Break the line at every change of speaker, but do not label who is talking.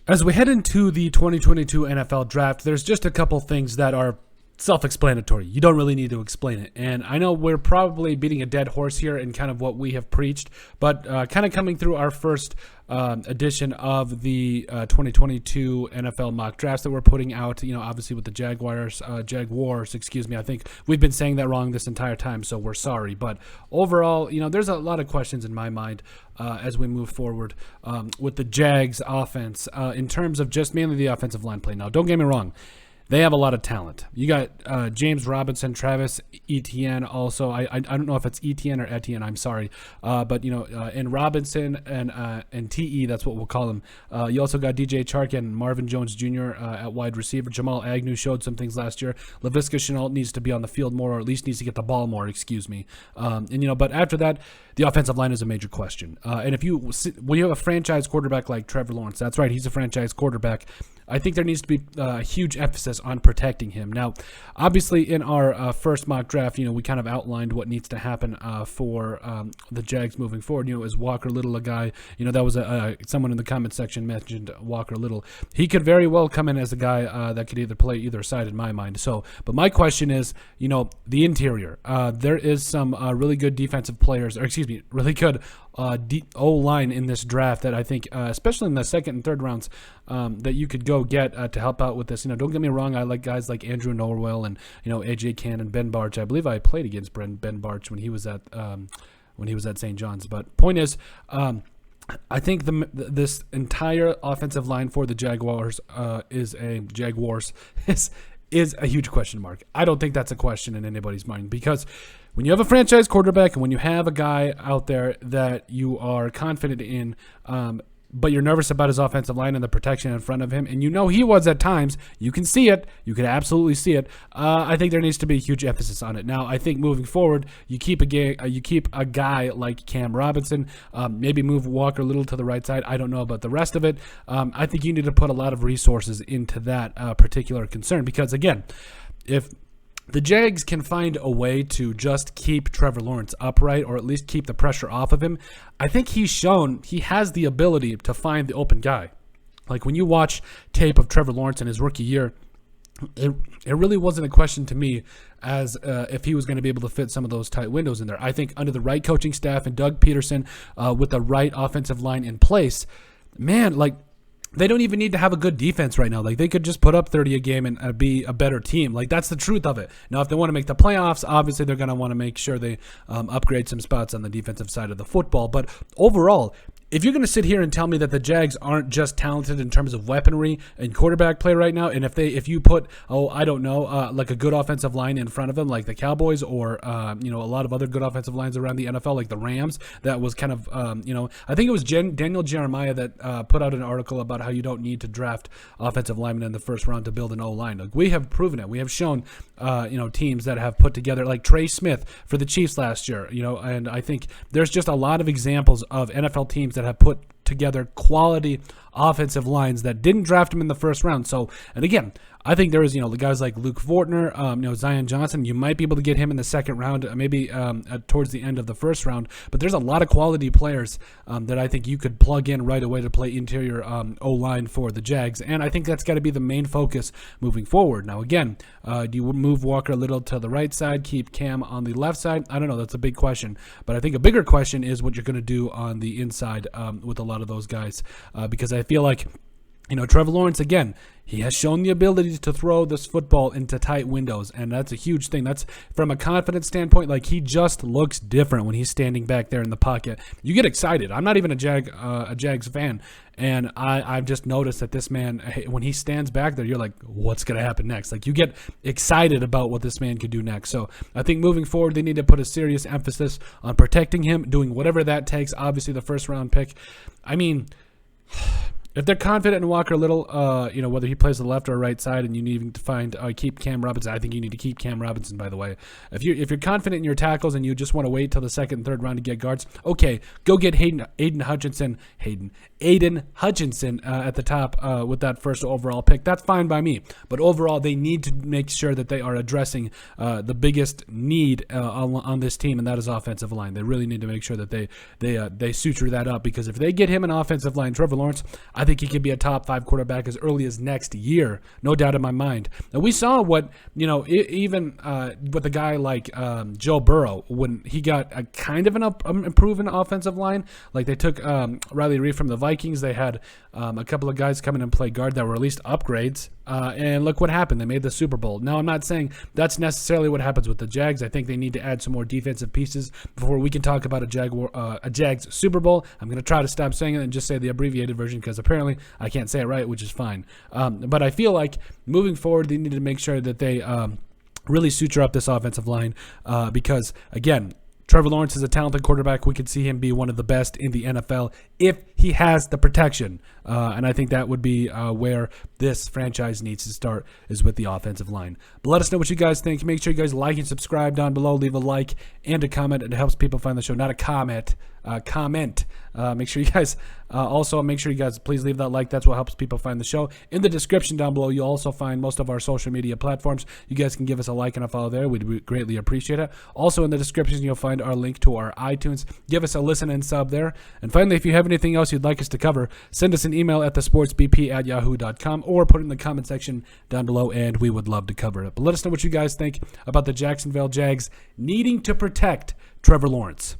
As we head into the 2022 NFL draft, there's just a couple things that are self-explanatory. You don't really need to explain it. And I know we're probably beating a dead horse here in kind of what we have preached, but kind of coming through our first edition of the 2022 NFL mock drafts that we're putting out, obviously with the Jaguars, I think we've been saying that wrong this entire time, so we're sorry. But overall, there's a lot of questions in my mind as we move forward with the Jags offense in terms of just mainly the offensive line play. Now, don't get me wrong. They have a lot of talent. You got James Robinson, Travis Etienne also. I don't know if it's Etienne or Etienne. I'm sorry. But, and Robinson and TE, that's what we'll call him. You also got DJ Chark and Marvin Jones Jr. At wide receiver. Jamal Agnew showed some things last year. Laviska Shenault needs to be on the field more, or at least needs to get the ball more, but after that, the offensive line is a major question. And when you have a franchise quarterback like Trevor Lawrence, that's right, he's a franchise quarterback, I think there needs to be a huge emphasis on protecting him. Now, obviously, in our first mock draft, we kind of outlined what needs to happen for the Jags moving forward. Is Walker Little a guy? That was someone in the comment section mentioned Walker Little. He could very well come in as a guy that could either play either side in my mind. But my question is, the interior. There is some really good defensive players, really good O-line in this draft that I think, especially in the second and third rounds, that you could go get to help out with this. Don't get me wrong, I like guys like Andrew Norwell and AJ Cannon, Ben Barch. I believe I played against Ben Barch when he was at St. John's. But point is, I think this entire offensive line for the Jaguars is a huge question mark. I don't think that's a question in anybody's mind, because when you have a franchise quarterback and when you have a guy out there that you are confident in, but you're nervous about his offensive line and the protection in front of him, and he was at times, you can see it, you can absolutely see it. I think there needs to be a huge emphasis on it. Now, I think moving forward, you keep a guy like Cam Robinson, maybe move Walker Little to the right side. I don't know about the rest of it. I think you need to put a lot of resources into that particular concern, because again, if the Jags can find a way to just keep Trevor Lawrence upright, or at least keep the pressure off of him, I think he's shown he has the ability to find the open guy. Like when you watch tape of Trevor Lawrence in his rookie year, it really wasn't a question to me as if he was going to be able to fit some of those tight windows in there. I think under the right coaching staff and Doug Peterson with the right offensive line in place, man, they don't even need to have a good defense right now. They could just put up 30 a game and be a better team. That's the truth of it. Now, if they want to make the playoffs, obviously they're going to want to make sure they upgrade some spots on the defensive side of the football. But overall, if you're going to sit here and tell me that the Jags aren't just talented in terms of weaponry and quarterback play right now, and if you put, like a good offensive line in front of them, like the Cowboys, or a lot of other good offensive lines around the NFL, like the Rams, that was kind of, I think it was Daniel Jeremiah that put out an article about how you don't need to draft offensive linemen in the first round to build an O-line. We have proven it. We have shown, teams that have put together, like Trey Smith for the Chiefs last year, and I think there's just a lot of examples of NFL teams that have put together quality offensive lines that didn't draft him in the first round. So, and again, I think there is, the guys like Luke Fortner, Zion Johnson, you might be able to get him in the second round, maybe towards the end of the first round, but there's a lot of quality players that I think you could plug in right away to play interior O-line for the Jags, and I think that's got to be the main focus moving forward. Now, again, do you move Walker Little to the right side, keep Cam on the left side? I don't know, that's a big question, but I think a bigger question is what you're going to do on the inside with a lot of those guys, because I feel like Trevor Lawrence, again, he has shown the ability to throw this football into tight windows, and that's a huge thing. That's from a confidence standpoint. He just looks different when he's standing back there in the pocket. You get excited. I'm not even a Jags fan, and I've just noticed that this man, when he stands back there, you're like, what's going to happen next? You get excited about what this man could do next. So I think moving forward, they need to put a serious emphasis on protecting him, doing whatever that takes. Obviously, the first-round pick. I mean, if they're confident in Walker Little, whether he plays the left or right side, and you need to keep Cam Robinson, I think you need to keep Cam Robinson, by the way. If you're confident in your tackles and you just want to wait till the second and third round to get guards, okay, go get Aiden Hutchinson at the top with that first overall pick. That's fine by me. But overall, they need to make sure that they are addressing the biggest need on this team, and that is offensive line. They really need to make sure that they suture that up, because if they get him an offensive line, Trevor Lawrence, I I think he could be a top 5 quarterback as early as next year. No doubt in my mind. And we saw what, even with a guy like Joe Burrow, when he got a kind of an improving offensive line, like they took Riley Reid from the Vikings. They had a couple of guys come in and play guard that were at least upgrades. And look what happened. They made the Super Bowl. Now, I'm not saying that's necessarily what happens with the Jags. I think they need to add some more defensive pieces before we can talk about a Jags Super Bowl. I'm going to try to stop saying it and just say the abbreviated version because apparently I can't say it right, which is fine. But I feel like moving forward, they need to make sure that they really suture up this offensive line because, again, Trevor Lawrence is a talented quarterback. We could see him be one of the best in the NFL if he has the protection. And I think that would be where this franchise needs to start, is with the offensive line. But let us know what you guys think. Make sure you guys like and subscribe down below. Leave a like and a comment. It helps people find the show. Not a comment. Comment. Make sure you guys please leave that like. That's what helps people find the show. In the description down below, you'll also find most of our social media platforms. You guys can give us a like and a follow there. We'd greatly appreciate it. Also in the description, you'll find our link to our iTunes. Give us a listen and sub there. And finally, if you have anything else you'd like us to cover, send us an email at thesportsbp@yahoo.com or put it in the comment section down below, and we would love to cover it. But let us know what you guys think about the Jacksonville Jags needing to protect Trevor Lawrence.